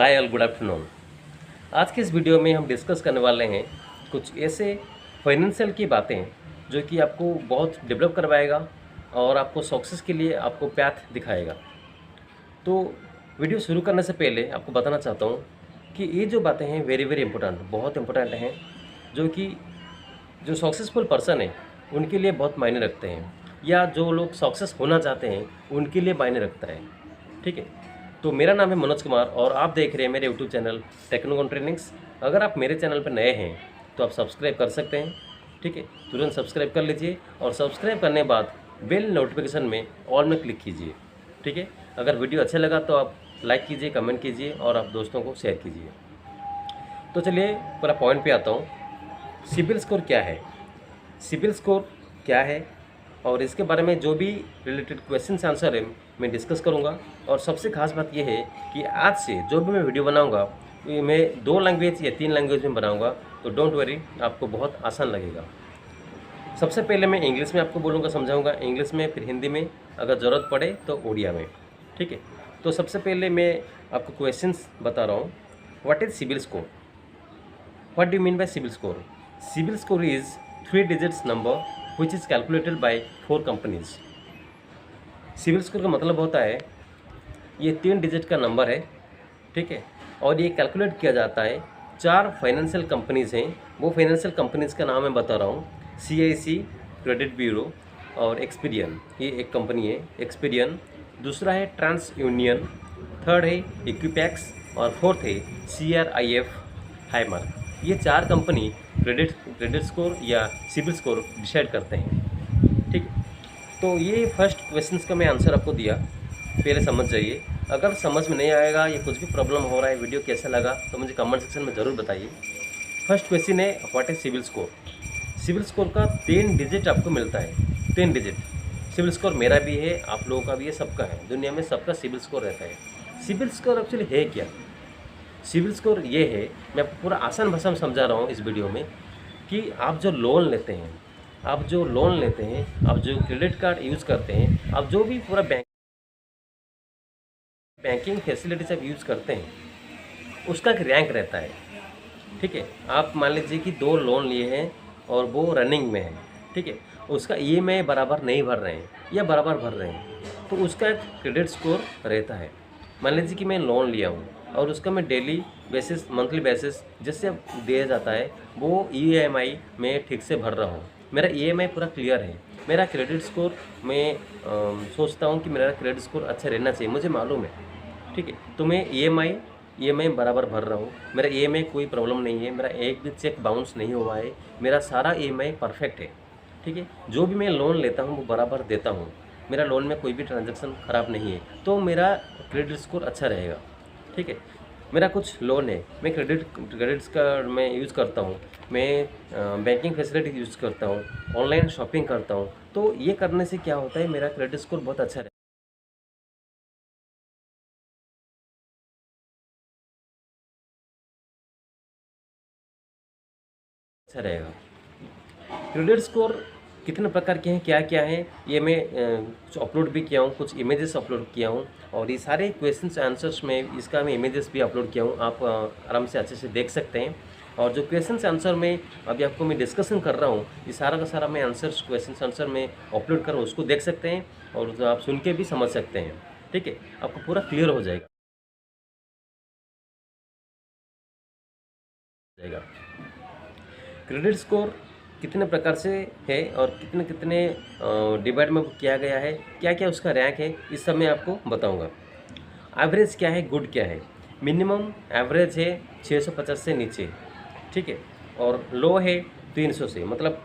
Hi all, good afternoon. आज के इस वीडियो में हम डिस्कस करने वाले हैं कुछ ऐसे फाइनेंशियल की बातें जो कि आपको बहुत डेवलप करवाएगा और आपको सक्सेस के लिए आपको पैथ दिखाएगा। तो वीडियो शुरू करने से पहले आपको बताना चाहता हूँ कि ये जो बातें हैं वेरी वेरी इंपॉर्टेंट, बहुत इंपॉर्टेंट हैं, जो कि जो सक्सेसफुल पर्सन है उनके लिए बहुत मायने रखते हैं, या जो लोग सक्सेस होना चाहते हैं उनके लिए मायने रखता है। ठीक है, तो मेरा नाम है मनोज कुमार और आप देख रहे हैं मेरे यूट्यूब चैनल टेक्नो ट्रेनिंग्स। अगर आप मेरे चैनल पर नए हैं तो आप सब्सक्राइब कर सकते हैं। ठीक है, तुरंत सब्सक्राइब कर लीजिए और सब्सक्राइब करने के बाद बेल नोटिफिकेशन में ऑल में क्लिक कीजिए। ठीक है, अगर वीडियो अच्छा लगा तो आप लाइक कीजिए, कमेंट कीजिए और आप दोस्तों को शेयर कीजिए। तो चलिए पूरा पॉइंट पे आता हूँ। सिबिल स्कोर क्या है, सिबिल स्कोर क्या है और इसके बारे में जो भी रिलेटेड क्वेश्चन आंसर है मैं डिस्कस करूंगा। और सबसे खास बात यह है कि आज से जो भी मैं वीडियो बनाऊंगा ये मैं 2 लैंग्वेज या 3 लैंग्वेज में बनाऊंगा, तो डोंट वरी, आपको बहुत आसान लगेगा। सबसे पहले मैं इंग्लिश में आपको बोलूँगा, समझाऊंगा इंग्लिश में, फिर हिंदी में, अगर ज़रूरत पड़े तो उड़िया में। ठीक है, तो सबसे पहले मैं आपको क्वेश्चंस बता रहा हूँ। What is CIBIL score? What do you mean by CIBIL score? CIBIL score is 3 digits number which is calculated by 4 companies। CIBIL score का मतलब होता है ये 3 डिजिट का नंबर है। ठीक है, और ये कैलकुलेट किया जाता है 4 फाइनेंशियल कंपनीज़ हैं। वो फाइनेंशियल कंपनीज़ का नाम मैं बता रहा हूँ, CIC क्रेडिट ब्यूरो और एक्सपीरियन, ये एक कंपनी है एक्सपीरियन। दूसरा है ट्रांस यूनियन, थर्ड है इक्विपैक्स और फोर्थ है CRIF हाईमार्क। ये 4 कंपनी क्रेडिट स्कोर या सिबिल स्कोर डिसाइड करते हैं। ठीक है, तो ये फर्स्ट क्वेश्चंस का मैं आंसर आपको दिया, पहले समझ जाइए। अगर समझ में नहीं आएगा या कुछ भी प्रॉब्लम हो रहा है, वीडियो कैसा लगा तो मुझे कमेंट सेक्शन में ज़रूर बताइए। फर्स्ट क्वेश्चन है what is CIBIL score? CIBIL score का 3 डिजिट आपको मिलता है, 3 डिजिट। सिबिल स्कोर मेरा भी है, आप लोगों का भी है, सबका है, दुनिया में सबका सिबिल स्कोर रहता है। सिबिल स्कोर एक्चुअली है क्या? सिबिल स्कोर ये है, मैं आपको पूरा आसान भाषा में समझा रहा हूँ इस वीडियो में, कि आप जो लोन लेते हैं, आप जो क्रेडिट कार्ड यूज़ करते हैं, आप जो भी पूरा बैंकिंग फैसिलिटीज आप यूज़ करते हैं, उसका एक रैंक रहता है। ठीक है, आप मान लीजिए कि 2 लोन लिए हैं और वो रनिंग में है। ठीक है, उसका EMI बराबर नहीं भर रहे हैं या बराबर भर रहे हैं, तो उसका एक क्रेडिट स्कोर रहता है। मान लीजिए कि मैं लोन लिया हूँ और उसका मैं डेली बेसिस, मंथली बेसिस जिससे दिया जाता है, वो EMI मैं ठीक से भर रहा हूँ, मेरा EMI पूरा क्लियर है, मेरा क्रेडिट स्कोर, मैं सोचता हूँ कि मेरा क्रेडिट स्कोर अच्छा रहना चाहिए, मुझे मालूम है। ठीक है, तो मैं EMI बराबर भर रहा हूँ, मेरा EMI कोई प्रॉब्लम नहीं है, मेरा एक भी चेक बाउंस नहीं हुआ है, मेरा सारा EMI परफेक्ट है। ठीक है, जो भी मैं लोन लेता हूँ वो बराबर देता हूँ, मेरा लोन में कोई भी ट्रांजैक्शन ख़राब नहीं है, तो मेरा क्रेडिट स्कोर अच्छा रहेगा। ठीक है, मेरा कुछ लोन है, मैं क्रेडिट्स का मैं यूज़ करता हूँ, मैं बैंकिंग फैसिलिटी यूज़ करता हूँ, ऑनलाइन शॉपिंग करता हूँ, तो ये करने से क्या होता है, मेरा क्रेडिट स्कोर बहुत अच्छा रहेगा। क्रेडिट स्कोर कितने प्रकार के हैं, क्या क्या हैं, ये मैं कुछ अपलोड भी किया हूँ, कुछ इमेजेस अपलोड किया हूँ, और ये सारे क्वेश्चंस आंसर्स में इसका मैं इमेजेस भी अपलोड किया हूँ, आप आराम से अच्छे से देख सकते हैं। और जो क्वेश्चंस आंसर में अभी आपको मैं डिस्कशन कर रहा हूँ, ये सारा का सारा मैं आंसर्स, क्वेश्चन आंसर में अपलोड कर उसको देख सकते हैं और जो आप सुन के भी समझ सकते हैं। ठीक है, आपको पूरा क्लियर हो जाएगा। क्रेडिट स्कोर कितने प्रकार से है और कितने कितने डिवाइड में किया गया है, क्या क्या उसका रैंक है, इस सब मैं आपको बताऊंगा। एवरेज क्या है, गुड क्या है? मिनिमम एवरेज है 650 से नीचे। ठीक है, और लो है 300 से, मतलब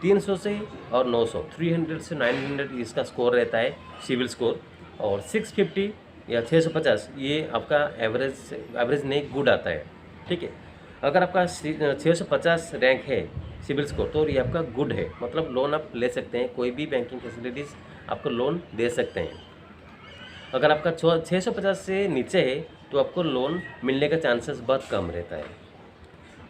300 से और 900, 300 से 900 इसका स्कोर रहता है सिविल स्कोर। और 650 या 650 ये आपका एवरेज नहीं, गुड आता है। ठीक है, अगर आपका 650 रैंक है सिविल स्कोर, तो ये आपका गुड है, मतलब लोन आप ले सकते हैं, कोई भी बैंकिंग फैसिलिटीज़ आपको लोन दे सकते हैं। अगर आपका 650 से नीचे है तो आपको लोन मिलने का चांसेस बहुत कम रहता है।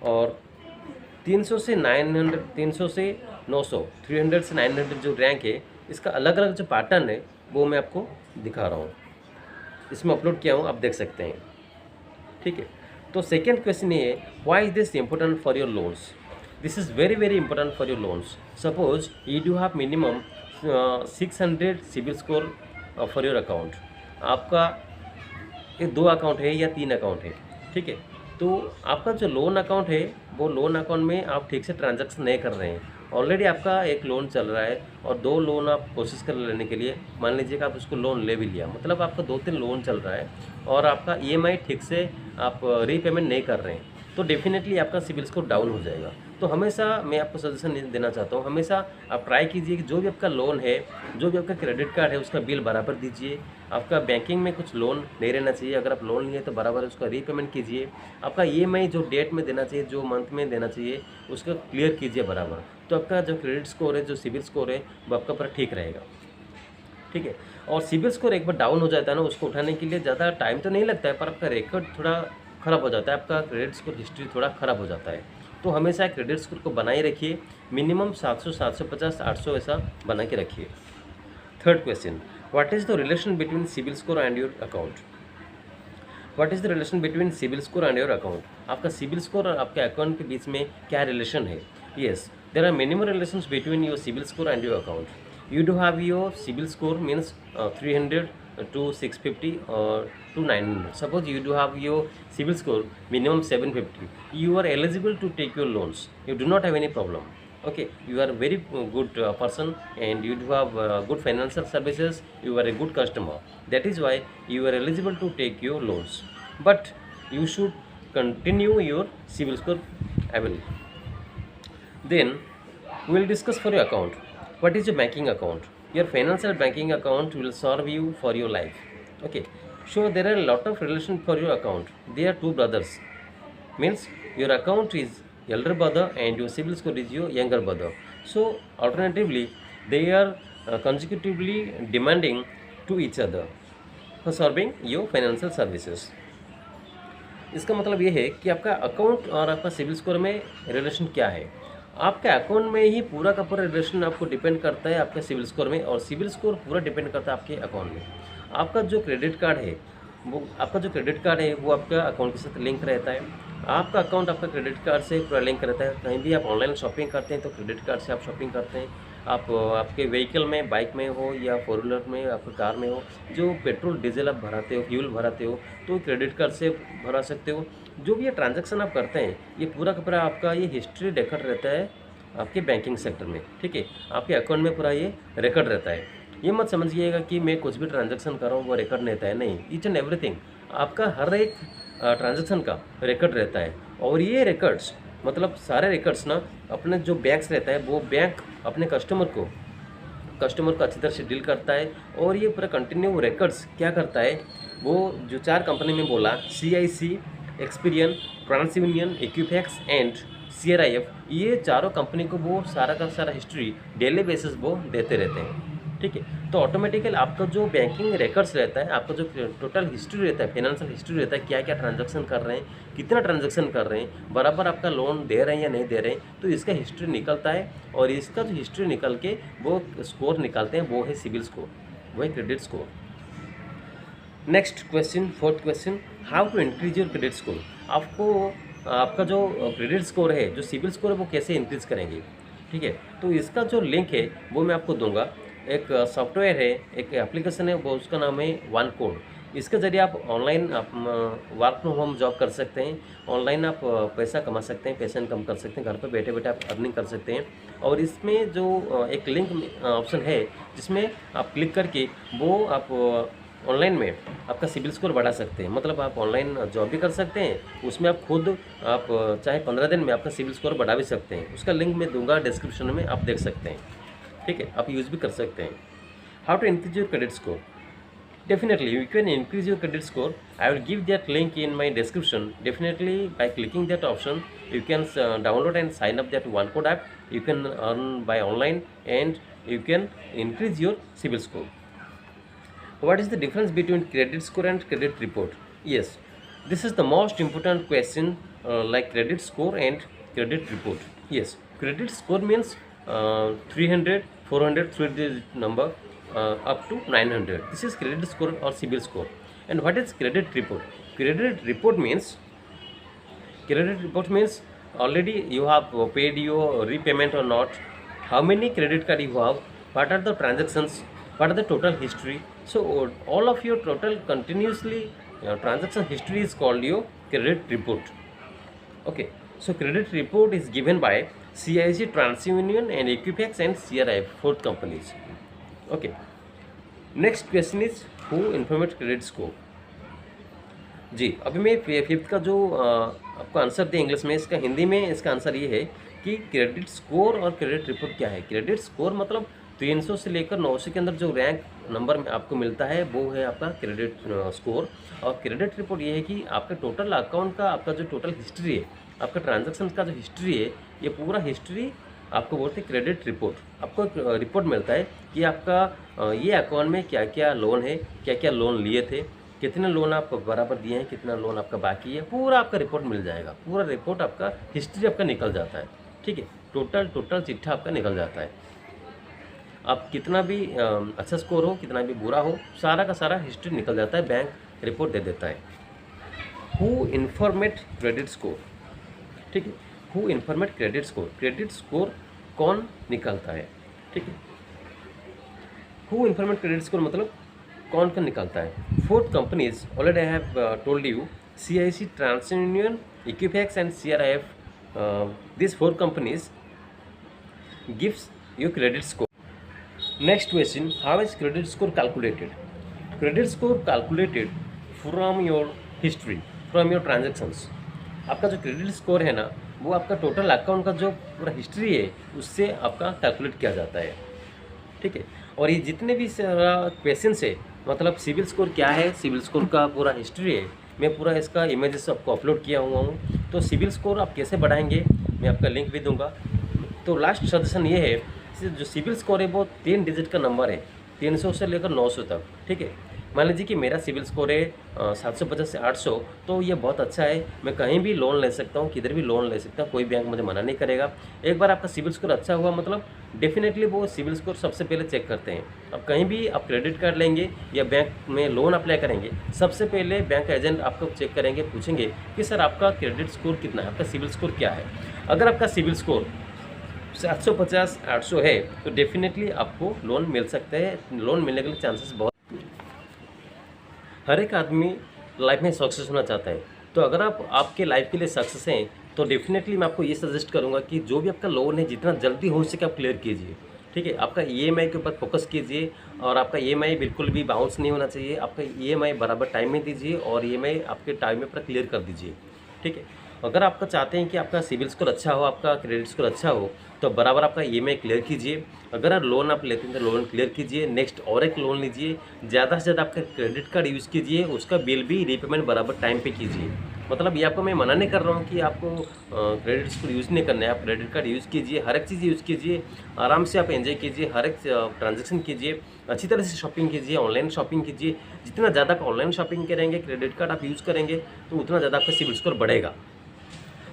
और 300 से 900, 300 से 900, 300 से 900 जो रैंक है, इसका अलग अलग जो पैटर्न है वो मैं आपको दिखा रहा हूँ। इसमें अपलोड किया हूँ, आप देख सकते हैं। ठीक है, तो सेकेंड क्वेश्चन ये है, why is this important for your loans? This is very very important for your loans. Suppose you do have minimum 600 CIBIL score for your account. आपका ये 2 अकाउंट है या 3 अकाउंट है, ठीक है। तो आपका जो लोन अकाउंट है, वो लोन अकाउंट में आप ठीक से ट्रांजैक्शन नहीं कर रहे हैं। ऑलरेडी आपका एक लोन चल रहा है और 2 लोन आप कोशिश कर लेने के लिए, मान लीजिए कि आप उसको लोन ले भी लिया, मतलब आपका 2-3 लोन चल रहा है और आपका ईएमआई ठीक से आप रीपेमेंट नहीं कर रहे हैं, तो डेफिनेटली आपका सिबिल स्कोर डाउन हो जाएगा। तो हमेशा मैं आपको सजेशन देना चाहता हूँ, हमेशा आप ट्राई कीजिए कि जो भी आपका लोन है, जो भी आपका क्रेडिट कार्ड है, उसका बिल बराबर दीजिए। आपका बैंकिंग में कुछ लोन नहीं रहना चाहिए, अगर आप लोन लिए तो बराबर उसका रीपेमेंट कीजिए। आपका ईएमआई जो डेट में देना चाहिए, जो मंथ में देना चाहिए, उसका क्लियर कीजिए बराबर। तो आपका जो क्रेडिट स्कोर है, जो सिबिल स्कोर है, वो आपका पूरा ठीक रहेगा। ठीक है, और सिबिल स्कोर एक बार डाउन हो जाता है ना, उसको उठाने के लिए ज़्यादा टाइम तो नहीं लगता है, पर आपका रिकॉर्ड थोड़ा ख़राब हो जाता है, आपका क्रेडिट स्कोर हिस्ट्री थोड़ा ख़राब हो जाता है। तो हमेशा क्रेडिट स्कोर को बनाए रखिए, मिनिमम 700, 750, 800 ऐसा बना के रखिए। Third question, what is the relation between CIBIL score and your account? What is the relation between CIBIL score and your account? आपका सिबिल स्कोर और आपके अकाउंट के बीच में क्या रिलेशन है? Yes, there are minimum relations between your CIBIL score and your account. You do have your CIBIL score means 300 to 650 or to 900. Suppose you do have your CIBIL score minimum 750. You are eligible to take your loans. You do not have any problem. Okay, you are a very good person and you do have good financial services. You are a good customer. That is why you are eligible to take your loans. But you should continue your CIBIL score ability. Then we will discuss for your account. What is your banking account? Your financial banking account will serve you for your life. Okay, so there are a lot of relation for your account. They are two brothers, means your account is elder brother and your CIBIL score is your younger brother. So alternatively they are consecutively demanding to each other for serving your financial services. इसका मतलब ये है कि आपका account और आपका CIBIL score में relation क्या है। आपके अकाउंट में ही पूरा का पूरा रिलेशन आपको डिपेंड करता है आपके सिबिल स्कोर में, और सिबिल स्कोर पूरा डिपेंड करता है आपके अकाउंट में। आपका जो क्रेडिट कार्ड है वो आपका अकाउंट के साथ लिंक रहता है। आपका अकाउंट आपका क्रेडिट कार्ड से पूरा लिंक रहता है। कहीं भी आप ऑनलाइन शॉपिंग करते हैं तो क्रेडिट कार्ड से आप शॉपिंग करते हैं। आप आपके व्हीकल में, बाइक में हो या फोर व्हीलर में, आपके कार में हो, जो पेट्रोल डीजल आप भराते हो, फ्यूल भराते हो, तो क्रेडिट कार्ड से भरा सकते हो। जो भी ये ट्रांजैक्शन आप करते हैं, ये पूरा का पूरा आपका ये हिस्ट्री रिकॉर्ड रहता है आपके बैंकिंग सेक्टर में। ठीक है, आपके अकाउंट में पूरा ये रिकॉर्ड रहता है। ये मत समझिएगा कि मैं कुछ भी ट्रांजैक्शन कर रहा हूँ वो रिकॉर्ड रहता है, नहीं। ईच एंड एवरीथिंग आपका हर एक ट्रांजैक्शन का रिकॉर्ड रहता है। और ये रिकॉर्ड्स मतलब सारे रिकॉर्ड्स ना अपने जो बैंक्स रहता है, वो बैंक अपने कस्टमर को अच्छी तरह से डील करता है। और ये पूरा कंटिन्यू रिकॉर्ड्स क्या करता है, वो जो 4 कंपनी में बोला, CIC, Experian, TransUnion, Equifax and CRIF, ये चारों कंपनी को वो सारा का सारा हिस्ट्री डेली बेसिस वो देते रहते हैं। ठीक है, तो ऑटोमेटिकली आपका जो बैंकिंग रिकॉर्ड्स रहता है, आपका जो टोटल हिस्ट्री रहता है, फाइनेंशियल हिस्ट्री रहता है, क्या क्या ट्रांजैक्शन कर रहे हैं, कितना ट्रांजैक्शन कर रहे हैं, बराबर आपका लोन दे रहे हैं या नहीं दे रहे हैं, तो इसका हिस्ट्री निकलता है। और इसका जो हिस्ट्री निकल के वो स्कोर निकालते हैं, वो है सिबिल स्कोर, वो है credit score. Next question, fourth question, how to increase your credit score. आपका जो क्रेडिट स्कोर है, जो सिबिल स्कोर है, वो कैसे इंक्रीज करेंगे। ठीक है, तो इसका जो लिंक है वो मैं आपको दूंगा। एक सॉफ्टवेयर है, एक एप्लीकेशन है, वो उसका नाम है वन कोड। इसके ज़रिए आप ऑनलाइन आप वर्क फ्रॉम होम जॉब कर सकते हैं, ऑनलाइन आप पैसा कमा सकते हैं, पैसा इनकम कर सकते हैं, घर पर बैठे बैठे आप अर्निंग कर सकते हैं। और इसमें जो एक लिंक ऑप्शन है, जिसमें आप क्लिक करके वो आप ऑनलाइन में आपका सिबिल स्कोर बढ़ा सकते हैं। मतलब आप ऑनलाइन जॉब भी कर सकते हैं, उसमें आप खुद आप चाहे 15 दिन में आपका सिबिल स्कोर बढ़ा भी सकते हैं। उसका लिंक मैं दूंगा डिस्क्रिप्शन में, आप देख सकते हैं। ठीक है, आप यूज़ भी कर सकते हैं। How to increase your credit score, definitely you can increase your credit score. I will give that link in my description. Definitely by clicking that option you can download and sign up that one code app. You can earn by online and you can increase your CIBIL score. What is the difference between credit score and credit report? Yes, this is the most important question, like credit score and credit report. Yes, credit score means 300, 400, 3-digit number up to 900. This is credit score or CIBIL score. And what is credit report? Credit report means already you have paid your repayment or not, how many credit card you have, what are the transactions, what are the total history. So all of your total continuously transaction history is called your credit report. Okay, so credit report is given by CIC, TransUnion and Equifax and CRIF, 4 companies. Okay, next question is who informate credit score. जी, अभी मैं fifth का जो आपको answer दिया English में, इसका हिंदी में इसका आंसर ये है कि क्रेडिट स्कोर और क्रेडिट रिपोर्ट क्या है। क्रेडिट स्कोर मतलब 300 से लेकर 900 के अंदर जो रैंक नंबर में आपको मिलता है वो है आपका क्रेडिट स्कोर। और क्रेडिट रिपोर्ट ये है कि आपका टोटल अकाउंट का आपका जो टोटल हिस्ट्री है, आपका ट्रांजैक्शन का जो हिस्ट्री है, ये पूरा हिस्ट्री आपको बोलते हैं क्रेडिट रिपोर्ट। आपको एक रिपोर्ट मिलता है कि आपका ये अकाउंट में क्या क्या लोन है, क्या क्या लोन लिए थे, कितने लोन आप बराबर दिए हैं, कितना लोन आपका बाकी है, पूरा आपका रिपोर्ट मिल जाएगा। पूरा रिपोर्ट आपका हिस्ट्री आपका निकल जाता है, ठीक है। टोटल चिट्ठा आपका निकल जाता है। आप कितना भी अच्छा स्कोर हो, कितना भी बुरा हो, सारा का सारा हिस्ट्री निकल जाता है, बैंक रिपोर्ट दे देता है। हु इन्फॉर्मेट क्रेडिट स्कोर, ठीक है। Who informate credit score, credit score कौन निकालता है, ठीक है। हु इन्फॉर्मेट क्रेडिट स्कोर मतलब कौन का निकालता है। 4 companies already I have told you, CIC, TransUnion, Equifax and CRIF. These 4 companies gives you credit score. Next question, how is credit score calculated? Credit score calculated from your history, from your transactions. आपका जो credit score है ना, वो आपका total account का जो पूरा history है उससे आपका कैलकुलेट किया जाता है, ठीक है। और ये जितने भी क्वेश्चंस है, मतलब सिविल स्कोर क्या है, सिविल स्कोर का पूरा हिस्ट्री है, मैं पूरा इसका इमेजेस आपको अपलोड किया हुआ हूँ। तो सिविल स्कोर आप कैसे बढ़ाएंगे, मैं आपका लिंक भी दूंगा। तो लास्ट सजेशन ये है, जो सिविल स्कोर है वो 3 डिजिट का नंबर है, 300 से लेकर 900 तक, ठीक है। मान लीजिए कि मेरा सिविल स्कोर है 750 से 800, तो ये बहुत अच्छा है, मैं कहीं भी लोन ले सकता हूँ, किधर भी लोन ले सकता हूँ, कोई बैंक मुझे मना नहीं करेगा। एक बार आपका सिविल स्कोर अच्छा हुआ मतलब डेफिनेटली वो सिविल स्कोर सबसे पहले चेक करते हैं। अब कहीं भी आप क्रेडिट कार्ड लेंगे या बैंक में लोन अप्लाई करेंगे, सबसे पहले बैंक एजेंट आपको चेक करेंगे, पूछेंगे कि सर आपका क्रेडिट स्कोर कितना है, आपका सिविल स्कोर क्या है। अगर आपका सिविल स्कोर 750-800 है तो डेफिनेटली आपको लोन मिल सकता है। लोन मिलने के चांसेस बहुत, हर एक आदमी लाइफ में सक्सेस होना चाहता है। तो अगर आप आपके लाइफ के लिए सक्सेस हैं तो डेफिनेटली मैं आपको ये सजेस्ट करूंगा कि जो भी आपका लोन है जितना जल्दी हो सके आप क्लियर कीजिए, ठीक है। आपका EMI के ऊपर फोकस कीजिए और आपका EMI बिल्कुल भी बाउंस नहीं होना चाहिए। आपका EMI बराबर टाइम में दीजिए और EMI आपके टाइम में पर क्लियर कर दीजिए, ठीक है। अगर आपका चाहते हैं कि आपका सिविल स्कोर अच्छा हो, आपका क्रेडिट स्कोर अच्छा हो, तो बराबर आपका EMI क्लियर कीजिए। अगर लोन आप लेते हैं तो लोन क्लियर कीजिए, नेक्स्ट और एक लोन लीजिए, ज़्यादा से ज़्यादा आपका क्रेडिट कार्ड यूज़ कीजिए, उसका बिल भी रीपेमेंट बराबर टाइम पे कीजिए। मतलब ये आपको मैं मना नहीं कर रहा हूँ कि आपको क्रेडिट स्कोर यूज़ नहीं करना है, आप क्रेडिट कार्ड यूज़ कीजिए, हर एक चीज़ यूज़ कीजिए, आराम से आप एंजॉय कीजिए, हर एक ट्रांजेक्शन कीजिए, अच्छी तरह से शॉपिंग कीजिए, ऑनलाइन शॉपिंग कीजिए। जितना ज़्यादा आप ऑनलाइन शॉपिंग करेंगे, क्रेडिट कार्ड आप यूज़ करेंगे, तो उतना ज़्यादा आपका सिविल स्कोर बढ़ेगा।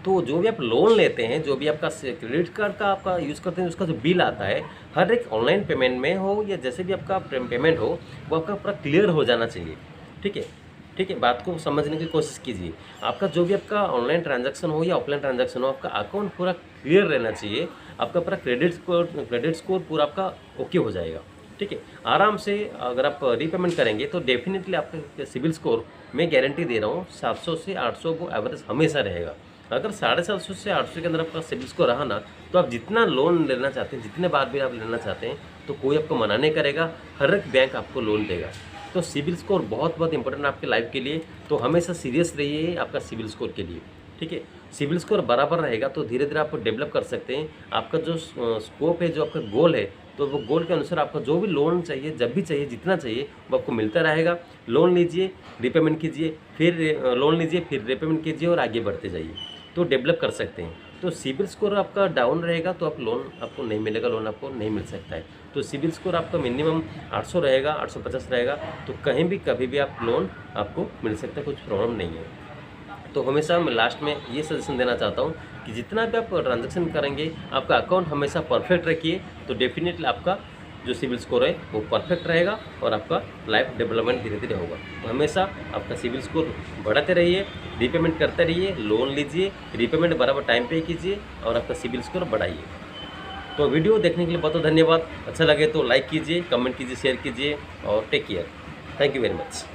तो जो भी आप लोन लेते हैं, जो भी आपका क्रेडिट कार्ड का आपका यूज़ करते हैं, उसका जो बिल आता है, हर एक ऑनलाइन पेमेंट में हो या जैसे भी आपका पेमेंट हो, वो आपका पूरा क्लियर हो जाना चाहिए, ठीक है, ठीक है। बात को समझने की कोशिश कीजिए। आपका जो भी आपका ऑनलाइन ट्रांजैक्शन हो या ऑफलाइन ट्रांजैक्शन हो, आपका अकाउंट पूरा क्लियर रहना चाहिए। आपका पूरा क्रेडिट स्कोर पूरा आपका ओके हो जाएगा, ठीक है। आराम से अगर आप रीपेमेंट करेंगे तो डेफिनेटली आपका सिविल स्कोर मैं गारंटी दे रहा हूँ 700 से 800 वो एवरेज हमेशा रहेगा। अगर 750 से 800 के अंदर आपका सिविल स्कोर रहा ना, तो आप जितना लोन लेना चाहते हैं, जितने बार भी आप लेना चाहते हैं, तो कोई आपको मना नहीं करेगा, हर एक बैंक आपको लोन देगा। तो सिविल स्कोर बहुत बहुत इंपॉर्टेंट है आपके लाइफ के लिए। तो हमेशा सीरियस रहिए आपका सिविल स्कोर के लिए, ठीक है। सिविल स्कोर बराबर रहेगा तो धीरे धीरे आप डेवलप कर सकते हैं। आपका जो स्कोप है, जो आपका गोल है, तो वो गोल के अनुसार आपका जो भी लोन चाहिए, जब भी चाहिए, जितना चाहिए, वो आपको मिलता रहेगा। लोन लीजिए, रीपेमेंट कीजिए, फिर लोन लीजिए, फिर रीपेमेंट कीजिए और आगे बढ़ते जाइए, तो डेवलप कर सकते हैं। तो सिविल स्कोर आपका डाउन रहेगा तो आप लोन आपको नहीं मिलेगा, लोन आपको नहीं मिल सकता है। तो सिविल स्कोर आपका मिनिमम 800 रहेगा, 850 रहेगा, तो कहीं भी कभी भी आप लोन आपको मिल सकता है, कुछ प्रॉब्लम नहीं है। तो हमेशा मैं लास्ट में ये सजेशन देना चाहता हूँ कि जितना भी आप ट्रांजैक्शन करेंगे, आपका अकाउंट हमेशा परफेक्ट रखिए, तो डेफिनेटली आपका जो सिविल स्कोर है वो परफेक्ट रहेगा और आपका लाइफ डेवलपमेंट धीरे धीरे होगा। तो हमेशा आपका सिविल स्कोर बढ़ाते रहिए, रीपेमेंट करते रहिए, लोन लीजिए, रीपेमेंट बराबर टाइम पे कीजिए और आपका सिविल स्कोर बढ़ाइए। तो वीडियो देखने के लिए बहुत बहुत धन्यवाद। अच्छा लगे तो लाइक कीजिए, कमेंट कीजिए, शेयर कीजिए और take care. Thank you very much.